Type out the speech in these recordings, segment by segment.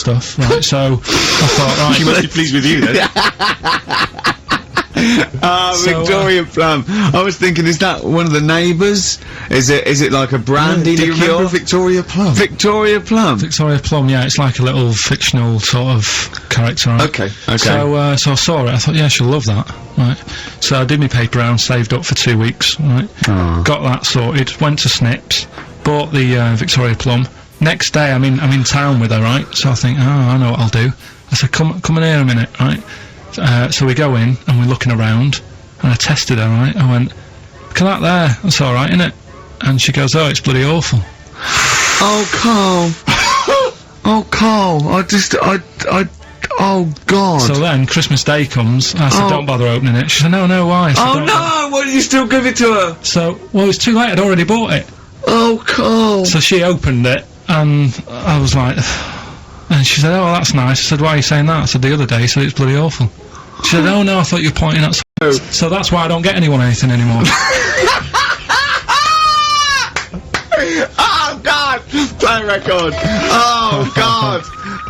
stuff, right? So I thought, right, She must be pleased with you then. Victoria Plum. I was thinking, is that one of the neighbours? Is it like a brandy Do you liqueur? remember Victoria Plum? Victoria Plum. Victoria Plum, yeah, it's like a little fictional sort of character. Right? Okay. So I saw it. I thought, yeah, she'll love that, right? So I did my paper round, saved up for 2 weeks, right? Got that sorted. Went to Snips, bought the Victoria Plum. Next day, I'm in town with her, right? So I think, I know what I'll do. I said, come in here a minute, right? So we go in and we're looking around, and I tested her, right? I went, look at that there. That's all right, innit? And she goes, oh, it's bloody awful. Oh, Carl. Oh, Carl. Oh, God. So then Christmas Day comes. I said, don't bother opening it. She said, no, why? I said, Oh, "Don't no. Why did you still give it to her? So, well, it's too late. I'd already bought it. Oh, Carl. So she opened it, and I was like, and she said, oh, that's nice. I said, why are you saying that? I said, the other day, you said it's bloody awful. She said, oh, no, I thought you were pointing at So that's why I don't get anyone anything anymore. Oh, God. Play record. Oh, God.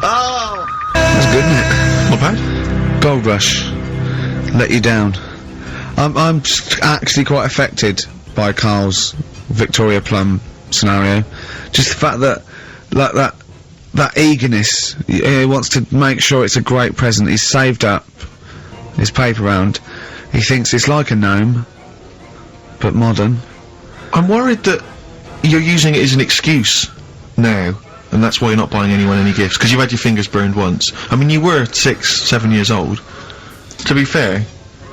Oh. That's good, isn't it? Not bad. Gold Rush. Let you down. I'm actually quite affected by Carl's Victoria Plum scenario. Just the fact that, like, that eagerness, he wants to make sure it's a great present. He's saved up his paper round. He thinks it's like a gnome, but modern. I'm worried that you're using it as an excuse now, and that's why you're not buying anyone any gifts, because you've had your fingers burned once. I mean, you were 6, 7 years old. To be fair.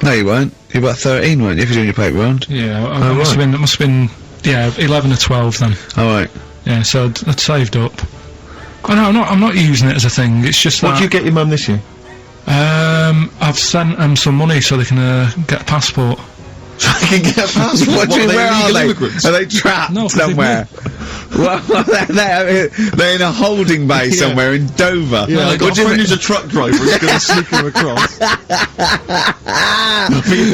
No, you weren't. You were about 13, weren't you, if you're doing your paper round? Yeah, it must have been, yeah, 11 or 12 then. Alright. Yeah, so I'd saved up. Oh no, I'm not using it as a thing, it's just What do you get your mum this year? I've sent them some money so they can, get a passport. So they can get a passport? What do you mean, where are they? Immigrants? Are they trapped No, 'cause they've somewhere? Well, they're in a holding bay somewhere in Dover. Yeah, I got a friend who's a truck driver who's going to sneak them across.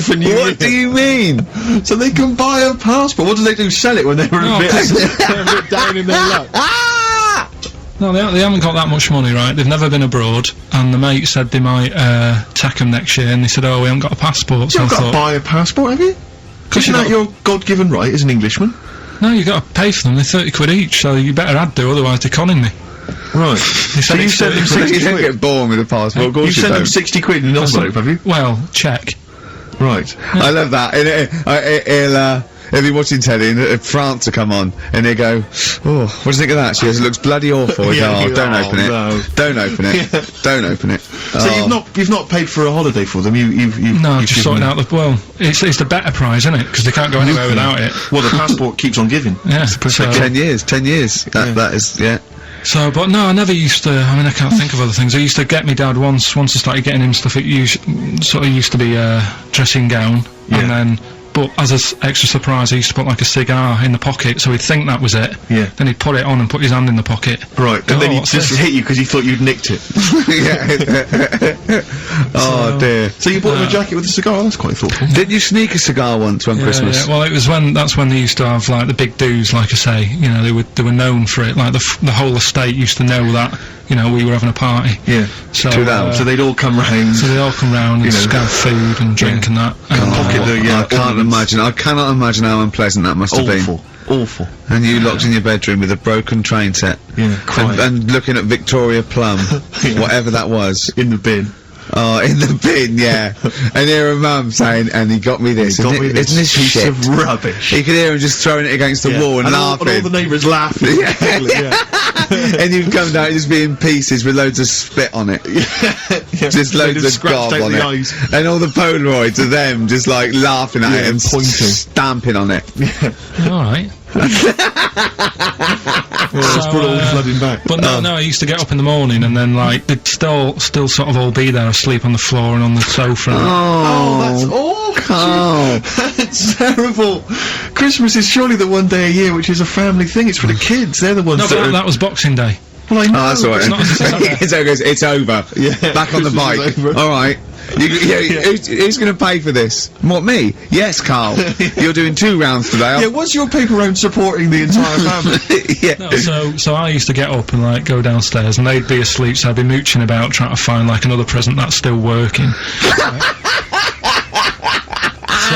For New Year. What do you mean? So they can buy a passport. What do they do? Sell it when they're a bit down in their luck? No, they haven't got that much money, right? They've never been abroad, and the mate said they might, take them next year, and they said, oh, we haven't got a passport, so You've I got to thought, buy a passport, have you? Isn't that your God-given right as an Englishman? no, you got to pay for them, they're 30 quid each, so you better had to, otherwise they're conning me. Right. So you sent them 60 You don't quid? get born with a passport, of course You sent them 60 quid in an envelope, have you? Well, check. Right. I love that. He'll be watching telly and France will come on and he'll go, oh, what do you think of that? She goes, it looks bloody awful. He'll go, don't open it. No. Don't open it. Don't open it. So you've not paid for a holiday for them. You've No, you've just given sorting them- out it's the better prize, isn't it? Because they can't go anywhere without it. Well, the passport keeps on giving. Yeah, so, 10 years. That is, yeah. so, but no, I never used to, I mean, I can't think of other things. I used to get me dad once I started getting him stuff, it sort of used to be a dressing gown, and then, but as an extra surprise, I used to put like a cigar in the pocket, so he'd think that was it. Yeah. Then he'd put it on and put his hand in the pocket. Right, Go, and then he what's just this? hit you because he thought you'd nicked it. Oh dear. So you bought him a jacket with a cigar? That's quite thoughtful. Did you sneak a cigar once one Christmas? Yeah, well, it was that's when they used to have like the big do's, like I say. You know, they were known for it. Like the whole estate used to know that. You know, we were having a party. Yeah. So So they'd all come round. so they all come round and have food and drink and that. And pocket the I can't imagine. I cannot imagine how unpleasant that must have been. Awful. And you locked in your bedroom with a broken train set. Yeah, crying. And looking at Victoria Plum, whatever that was. In the bin. Oh, in the bin, yeah. And hear a mum saying, and he got me this. Got me this Isn't this piece shit? of rubbish. You could hear him just throwing it against the wall and laughing. And all the neighbours laughing. Yeah. And you'd come down and just be in pieces with loads of spit on it. Just loads of gob on it. Eyes. And all the Polaroids of them just like laughing at it and pointing. stamping on it. alright. Let's put it all flooding back. But no, I used to get up in the morning and then like they'd still sort of all be there asleep on the floor and on the sofa. Oh, that's awful. Carl. That's terrible. Christmas is surely the one day a year which is a family thing. It's for the kids. They're the ones No, that but are... that was Boxing Day. Well, I know. Oh, that's alright. It's not- It's over. Yeah, Back on the Christmas bike. is over. Alright. Who's going to pay for this? What, me? Yes, Carl. You're doing 2 rounds today. Yeah, was your paper round supporting the entire family? Yeah. No, so I used to get up and like go downstairs, and they'd be asleep, so I'd be mooching about trying to find like another present that's still working.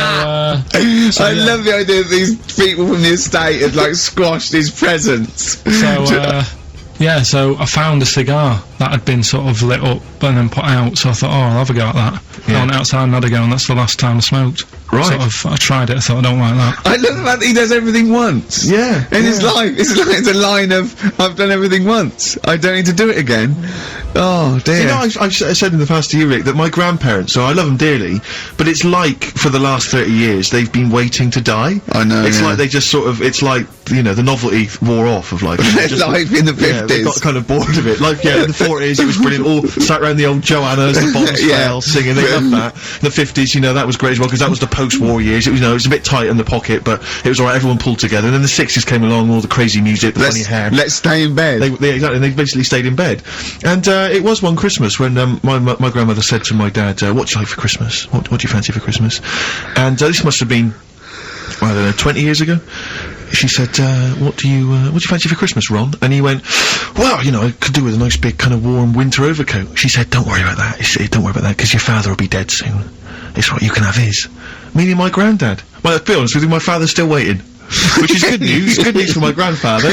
I love the idea that these people from the estate had like squashed his presents. Yeah, so I found a cigar that had been sort of lit up and then put out, so I thought, oh, I'll have a go at that. Yeah. I went outside and had a go, and that's the last time I smoked. Right. Sort of, I tried it, I thought, I don't like that. I love the fact that he does everything once. Yeah. In his life, it's a line of, I've done everything once. I don't need to do it again. Oh, dear. You know, I've said in the past to you, Rick, that my grandparents, so I love them dearly, but it's like, for the last 30 years, they've been waiting to die. I know, It's yeah. like they just sort of, it's like, you know, the novelty wore off of life. Just Life in the 50s. Yeah, they got kind of bored of it. Like, yeah, in the 40s, it was brilliant. All sat around the old Joannas, the bombs Yeah. fell, singing. They loved that. The 50s, you know, that was great as well, because that was the post-war years. It was, you know, it was a bit tight in the pocket, but it was alright, everyone pulled together. And then the 60s came along, all the crazy music, the funny hair. Let's stay in bed. Exactly, they basically stayed in bed. And, it was one Christmas when, my grandmother said to my dad, what do you like for Christmas? What do you fancy for Christmas? And, this must have been, I don't know, 20 years ago. She said, what do you fancy for Christmas, Ron? And he went, well, you know, I could do with a nice big kind of warm winter overcoat. She said, don't worry about that. He said, don't worry about that, because your father will be dead soon. It's right, you can have his. Meaning my granddad. Well, to be honest with you, my father's still waiting. Which is good news. Good news for my grandfather.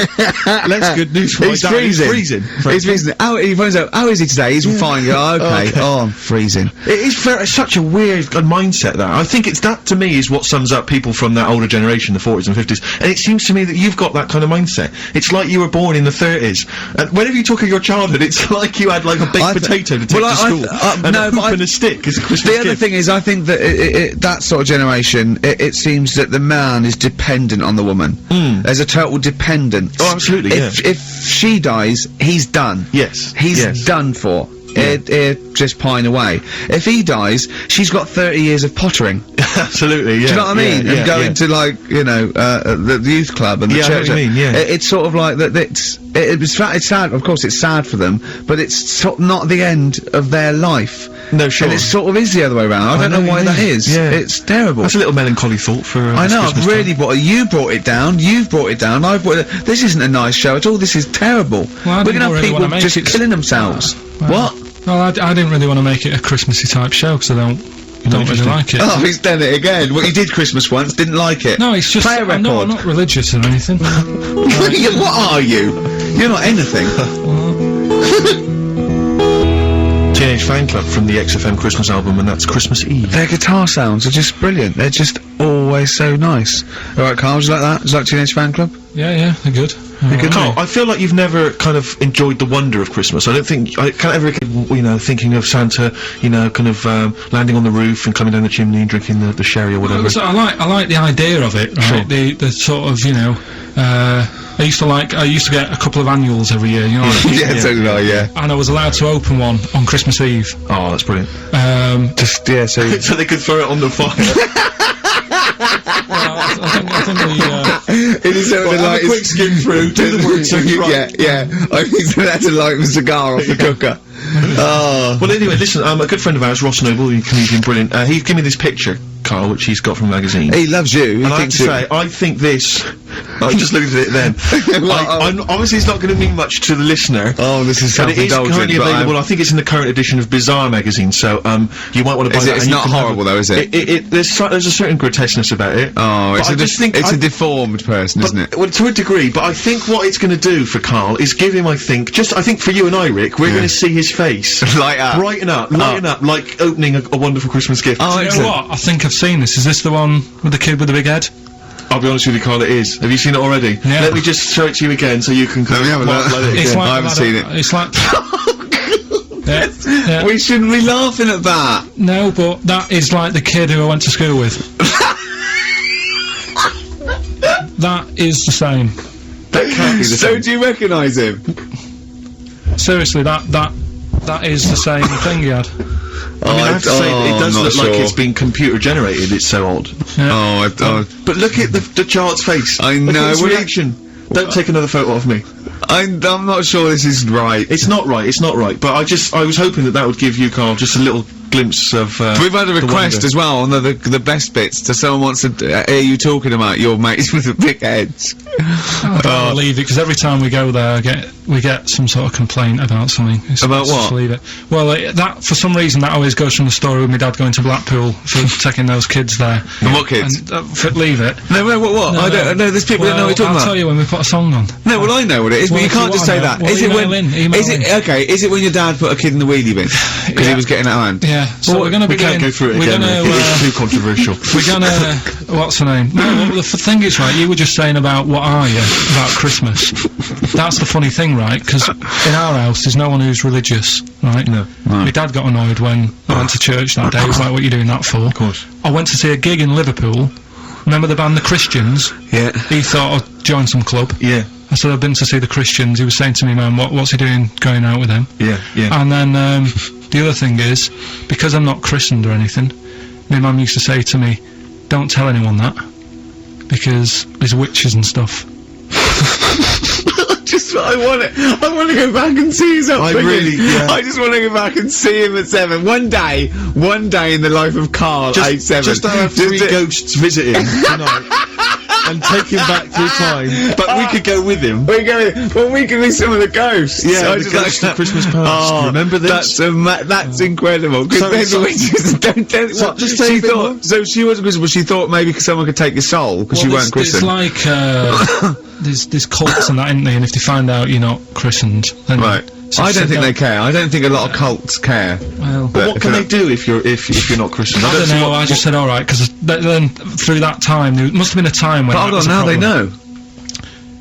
Less good news for my He's dad. freezing. He's freezing. He's freezing. He finds out, how is he today? He's fine. Oh, okay. Okay. Oh, I'm freezing. It is it's such a weird mindset, that. I think it's that, to me, is what sums up people from that older generation, the 40s and 50s. And it seems to me that you've got that kind of mindset. It's like you were born in the 30s. And whenever you talk of your childhood, it's like you had, like, a baked potato to take to school. And a hoop and a stick as a Christmas The other gift. thing is, I think that that sort of generation, it seems that the man is dependent on the woman. There's a total dependence. Oh, absolutely, If she dies, he's done. Yes. He's yes. done for. Just pine away. If he dies, she's got 30 years of pottering. Absolutely, yeah. Do you know what I mean? Yeah, And yeah, going yeah. to, like, you know, the youth club and the Yeah, I know church. what you mean, yeah. It's sort of like that. It's sad. Of course, it's sad for them, but it's not the end of their life. No, sure. And it sort of is the other way around. I don't know why that is. Yeah. It's terrible. That's a little melancholy thought for, I this know, Christmas I've really time. you brought it down, you've brought it down, I've brought it. This isn't a nice show at all, this is terrible. Well, I We're didn't gonna have really wanna people make just it killing themselves. What? Well, I didn't really want to make it a Christmassy type show, because I don't really interesting. like it. Oh, he's done it again. Well, you did Christmas once, didn't like it. No, it's just, Play a record. I'm not religious or anything. What are you? You're not anything. Teenage Fan Club from the XFM Christmas album, and that's Christmas Eve. Their guitar sounds are just brilliant. They're just always so nice. Alright, Carl, do you like that? Do you like Teenage Fan Club? Yeah, they're good. Carl, I feel like you've never kind of enjoyed the wonder of Christmas. I don't think I can't ever get, you know, thinking of Santa, you know, kind of landing on the roof and coming down the chimney and drinking the sherry or whatever. So I like the idea of it, right? Sure. The sort of, you know, I used to get a couple of annuals every year, you know. Yeah, so did I, yeah. And I was allowed to open one on Christmas Eve. Oh, that's brilliant. Just, yeah, so... So they could throw it on the fire. I think It is sort of like... a quick skim through, do the words right. Yeah. I think that's to light the cigar off the cooker. Oh. Well, anyway, listen, a good friend of ours, Ross Noble, a comedian, brilliant, he gave me this picture, Carl, which he's got from a magazine. He loves you. He And I have thinks to say, I think this... I just looked at it then. I'm obviously, it's not going to mean much to the listener. Oh, this is But it is self-indulgent, currently but available. I think it's in the current edition of Bizarre magazine, so you might want to buy that. It's and you not can have horrible though, is it? There's a certain grotesqueness about it. Oh, But I just think it's I- a deformed person, isn't it? Well, to a degree, but I think what it's going to do for Carl is give him, I think for you and I, Rick, we're going to see his face Light up. brighten up, like opening a wonderful Christmas gift. Oh, you know excellent. what? I think I've seen this. Is this the one with the kid with the big head? I'll be honest with you, Carl, it is. Have you seen it already? Yeah. Let me just show it to you again so you can Let me have a look. let it It's again. like I haven't seen it. It's like. yeah. We shouldn't be laughing at that. No, but that is like the kid who I went to school with. That is the same. That can't be the So same. do you recognise him? Seriously, that is the same thing he had. I mean, I have to say, it does I'm look not like sure. it's been computer generated. It's so odd. Yeah. But look at the child's face. I Look know, at his well, reaction. Don't take another photo of me. I'm not sure this is right. It's not right. It's not right. But I was hoping that would give you, Carl, just a little glimpse of. We've had a the request wonder. as well on the best bits. So someone wants to hear you talking about your mates with the big heads. I don't believe it, because every time we go there, we get some sort of complaint about something. About Let's just what? leave it. Well, that for some reason that always goes from the story with my dad going to Blackpool for taking those kids there. And what kids? And, leave it. No, what? No, I don't know. There's people that know what you're talking I'll about. tell you when we put a song on. No, well I know what it is, Well, but you if can't you just say wanna- that. well, Is it when? email Is it in. okay? Is it when your dad put a kid in the wheelie bin because he Yeah. was getting out of hand? Yeah. So we're gonna be We can't doing, go through it we're again. gonna, Rick. It's too controversial. we're gonna. What's the name? No, well, the thing is, right. You were just saying about what are you about Christmas. That's the funny thing, right? Because in our house, there's no one who's religious, right? No. My dad got annoyed when I went to church that day. He was like, "What are you doing that for?" Of course. I went to see a gig in Liverpool. Remember the band The Christians? Yeah. He thought I'd join some club. Yeah, I said I've been to see The Christians. He was saying to me, "Man, what's he doing going out with them?" yeah. And then the other thing is, because I'm not christened or anything, my mum used to say to me, "Don't tell anyone that, because there's witches and stuff." I want to go back and see his upbringing. yeah. I just want to go back and see him at 7. One day in the life of Carl, age 7. Just to have three ghosts visit him tonight and take him back through time. But we could go with him. We can be some of the ghosts. Yeah, I the just ghosts like of Christmas past. Oh, Remember this? That's incredible. Because So- then so- the witches don't So what? just say She a bit thought. more. So she wasn't Christian, but she thought maybe someone could take your soul because you weren't It's Christian. like there's cults and that, isn't there? And if they find out you're not christened, then Right. so I don't sit think they down- care. I don't think a lot of cults care. Well, But What can they do if you're not Christian? I don't see know. what- I just said all right, because then through that time there must have been a time when. But that hold was on, a now they problem. know.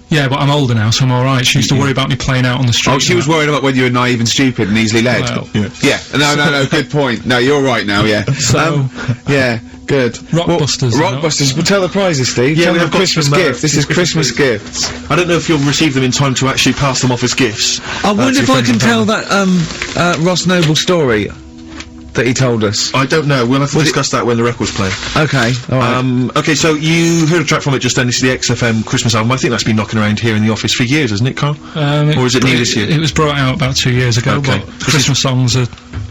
Yeah, but I'm older now, so I'm all right. She used to worry about me playing out on the street. Oh, she and was that. worried about when you were naive and stupid and easily led. Well, Yeah. No, good point. No, you're right now, yeah. So- yeah, good. Rockbusters, you know. Rockbusters, well, tell the prizes, Steve. Yeah, Tell we them have got Christmas some, gift. This is Christmas Christmas gifts. I don't know if you'll receive them in time to actually pass them off as gifts. I wonder to if your I can friends and tell family. that, Ross Noble story that he told us. I don't know. We'll have to discuss that when the record's playing. Okay, alright. Okay, so you heard a track from it just then. This is the XFM Christmas album. I think that's been knocking around here in the office for years, hasn't it, Carl? Or is it new this year? It was brought out about 2 years ago, Okay. but Christmas songs are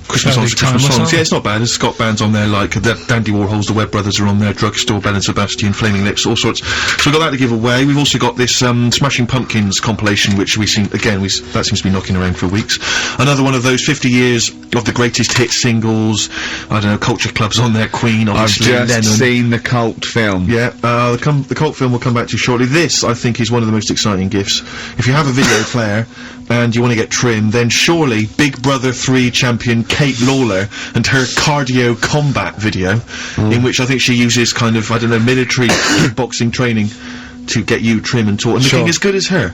Christmas fairly songs, Christmas timeless, songs. aren't Yeah, they? it's not bad. There's Scott bands on there like Dandy Warhols, the Webb Brothers are on there, Drugstore, Bell and Sebastian, Flaming Lips, all sorts. So we've got that to give away. We've also got this Smashing Pumpkins compilation, which we seem that seems to be knocking around for weeks. Another one of those 50 years of the greatest hit singles. I don't know, Culture Club's on there, Queen, I've obviously, just Lennon. seen the cult film. Yeah, the cult film will come back to you shortly. This, I think, is one of the most exciting gifts. If you have a video player and you want to get trim, then surely Big Brother 3 champion Kate Lawler and her cardio combat video, in which I think she uses kind of, I don't know, military kickboxing training to get you trim and taut, and Sure. looking as good as her.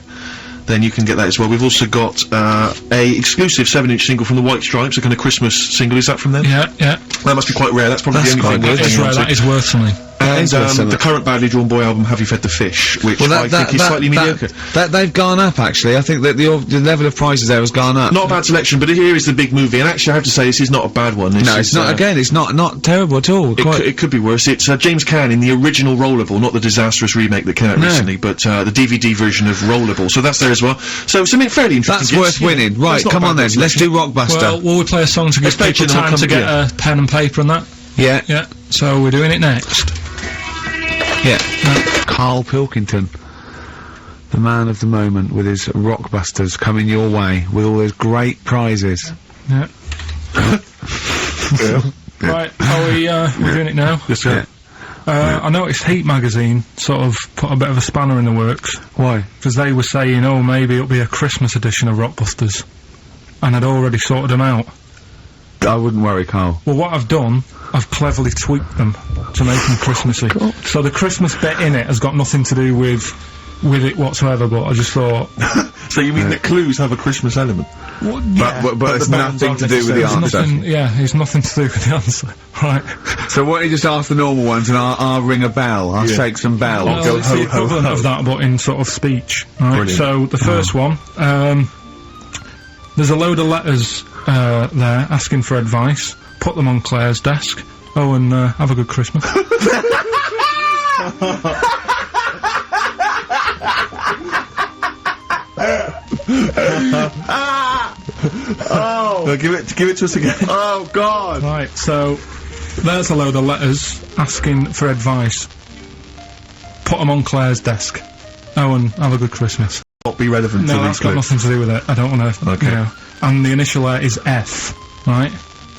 Then you can get that as well. We've also got a exclusive 7-inch single from the White Stripes, a kind of Christmas single. Is that from them? Yeah, yeah. That must be quite rare. That's probably That's the only quite thing good. worth That is hanging rare. on to. That is worth something. And is worth something. the current Badly Drawn Boy album, Have You Fed the Fish, which I think is slightly mediocre. That they've gone up actually. I think that the level of prices there has gone up. Not a bad selection, but here is the big movie, and actually I have to say this is not a bad one. This No, is, it's not. Again, it's not terrible at all. It could be worse. It's James Caan in the original Rollerball, not the disastrous remake that came out No. recently, but the DVD version of Rollerball. So that's there as well. So something fairly interesting. That's worth winning. Right, That's not come a on bad then. Let's selection. do Rockbuster. Well, will we play a song to give Let's play people it and I'll time come to to get a pen and paper and that? yeah. Yeah. So we're doing it next. Yeah. Carl Pilkington, the man of the moment, with his Rockbusters coming your way with all those great prizes. Yeah. Right. Are we? We're doing it now. Yes, Yeah. I noticed Heat magazine sort of put a bit of a spanner in the works Why? because they were saying, oh, maybe it'll be a Christmas edition of Rockbusters, and I'd already sorted them out. I wouldn't worry, Carl. Well, what I've done, I've cleverly tweaked them to make them Christmassy. So the Christmas bit in it has got nothing to do with it whatsoever. But I just thought, So you mean that clues have a Christmas element? But it's the bands nothing aren't to do with the necessarily- answer. nothing. Yeah, it's nothing to do with the answer. Right. So why don't you just ask the normal ones and I'll ring a bell. I'll shake some bells. Well, it's the equivalent of that, but in sort of speech. Right. Brilliant. So the first one, there's a load of letters there asking for advice. Put them on Claire's desk. Oh, and have a good Christmas. Oh! No, give it to us again. Oh, God! Right, so there's a load of letters asking for advice. Put them on Claire's desk. Owen, have a good Christmas. Not be relevant to No, these that's got clips. nothing to do with it. I don't want to, Okay. you know. And the initial there is F, right?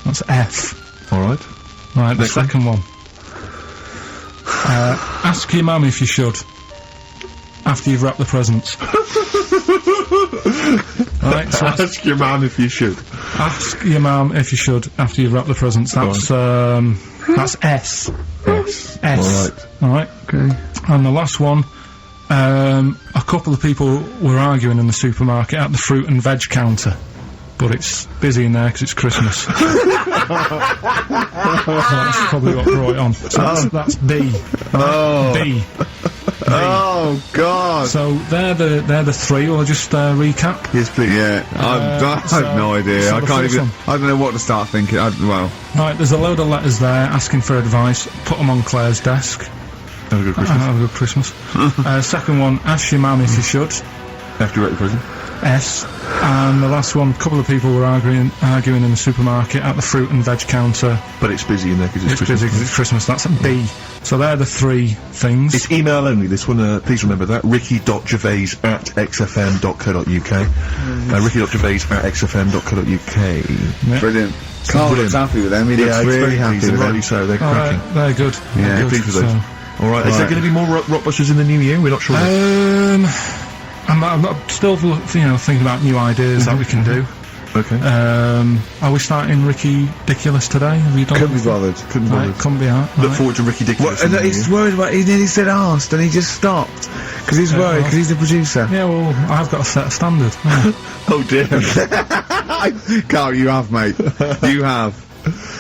That's F. Alright. Right, the Next one. second one. Ask your mum if you should. After you've wrapped the presents. Right, so that's, Ask your man if you should. ask your mum if you should after you've wrapped the presents. That's S. Yes. S. Alright. Alright. Okay. And the last one, a couple of people were arguing in the supermarket at the fruit and veg counter. But it's busy in there because it's Christmas. That's probably what brought it on. So that's B. Oh. B. Oh, God! So they're the three. Will I just recap? Yes, please. Yeah, I have no idea. so I the can't first even. one. I don't know what to start thinking. Well, Right, there's a load of letters there asking for advice. Put them on Claire's desk. Have a good Christmas. Have a good Christmas. Second one, ask your mum if you should. After you write the present. S. And the last one, a couple of people were arguing in the supermarket at the fruit and veg counter. But it's busy in there because it's It's Christmas. busy because it's Christmas. That's a B. So they're the three things. It's email only, this one, please remember that. ricky.gervais@xfm.co.uk. ricky.gervais@xfm.co.uk. Yeah. brilliant. Carl brilliant. looks happy with them. He Yeah, looks it's really very happy pleased, with and them. rightly so, they're All cracking. right, they're good. Yeah. They're good. Pleased with those. So, Alright, is there Right. going to be more Rockbusters in the new year? We're not sure. I'm still, thinking about new ideas that we can do. Okay. Are we starting Ricky Ridiculous today? Have you done Couldn't be anything? bothered. Couldn't Right, bother. couldn't be out. Look right. forward to Ricky Dickinson. Well, he's worried about. He nearly said asked, and he just stopped because he's worried because he's the producer. Yeah, well, I've got to set a standard. Yeah. Oh dear. Carl, you have, mate. You have.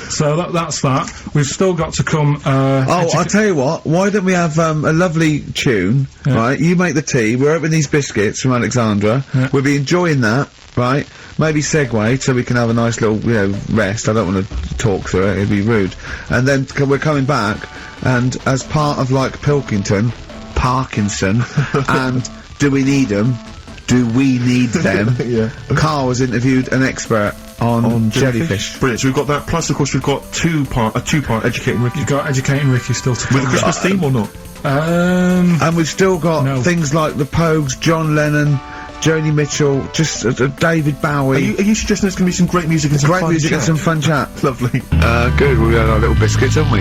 So that's that. We've still got to come. Oh, I'll tell you what. Why don't we have a lovely tune, Yeah. right? You make the tea. We're opening these biscuits from Alexandra. Yeah. We'll be enjoying that, right? Maybe segue so we can have a nice little, rest. I don't want to talk through it. It'd be rude. And then we're coming back, and as part of like Parkinson, and Do We Need 'Em? Do we need them? Yeah. Carl has interviewed an expert on jellyfish. Brilliant. So we've got that. Plus, of course, we've got a two-part Educating Ricky. You've got Educating Ricky still to come. With a Christmas theme or not? And we've still got No. things like the Pogues, John Lennon, Joni Mitchell, just David Bowie. Are you suggesting there's going to be some great music and some Great fun music and chat? some fun chat. Lovely. Good. We had our little biscuits, haven't we?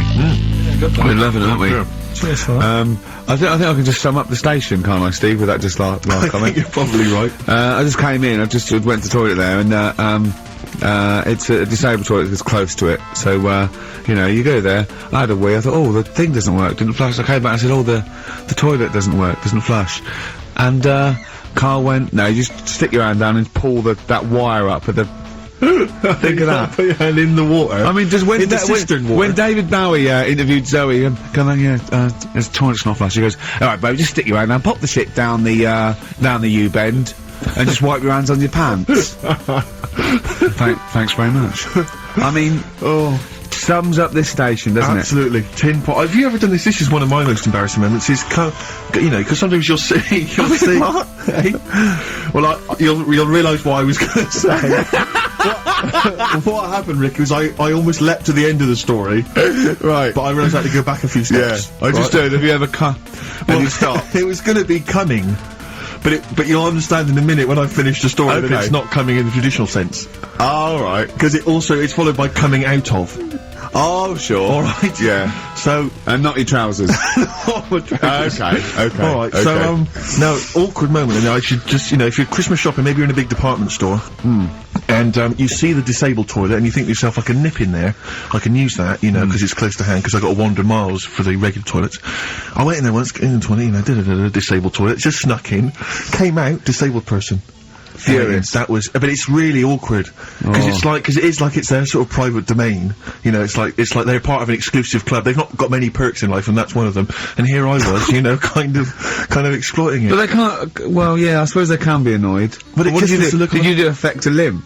We're loving it, aren't we? Yeah. Cheers for that. I think I can just sum up the station, can't I, Steve? With that just last I think comment. you're probably right. I just came in. I just went to the toilet there, and it's a disabled toilet that's close to it. So you go there. I had a wee. I thought, oh, the thing doesn't work. Didn't flush. I came back and said, oh, the toilet doesn't work. Doesn't flush. And Carl went, no, you just stick your hand down and pull that wire up at the. Think of that. Put your hand in the water. I mean, just when In the cistern water. when David Bowie interviewed Zoe, come on, there's toilet's not flush. He goes, all right, babe, just stick your hand down, pop the shit down the U bend, and just wipe your hands on your pants. Thanks very much. I mean, sums up this station, doesn't Absolutely. Tin pot. Have you ever done this? This is one of my most embarrassing moments. Is because sometimes you'll see. Well, you'll realise what I was going to say. what happened, Rick, was I almost leapt to the end of the story, it? Right. but I realised I had to go back a few steps. I just Right? did. Have you ever cut? And you stopped. It was going to be coming, but you'll understand in a minute when I finish the story that Okay. it's not coming in the traditional sense, All right. because it's followed by coming out of. Oh, sure. All right. Yeah. So. And not your trousers. Okay. All right. Okay. So now awkward moment, and I should just if you're Christmas shopping, maybe you're in a big department store, and you see the disabled toilet, and you think to yourself, I can nip in there, I can use that, because it's close to hand, because I got to wander miles for the regular toilets. I went in there once, in the toilet, disabled toilet, just snuck in, came out, disabled person. Furious. That was, but it's really awkward because because it is like it's their sort of private domain. It's like they're part of an exclusive club. They've not got many perks in life, and that's one of them. And here I was, kind of exploiting it. But they can't. Well, yeah, I suppose they can be annoyed. But it what just did you has do? to look Did like- you do affect a limp?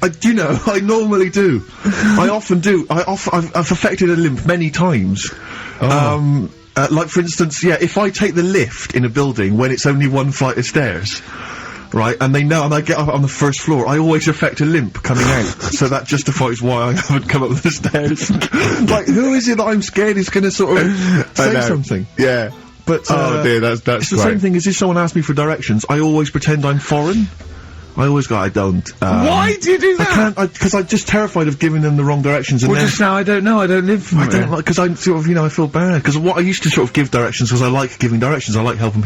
I normally do. I often do. I've affected a limp many times. Like for instance, if I take the lift in a building when it's only one flight of stairs. right, and they know, and I get up on the first floor, I always affect a limp coming out, so that justifies why I haven't come up the stairs. Like, who is it that I'm scared is gonna sort of say something? Yeah. But, Oh dear, that's it's the same thing as if someone asks me for directions, I always pretend I'm foreign. I always go, I don't. Why do you do that? I can't, because I'm just terrified of giving them the wrong directions, and Well, then just now I don't know. I don't live. I don't like, because I sort of, I feel bad, because what I used to sort of give directions, because I like giving directions, I like helping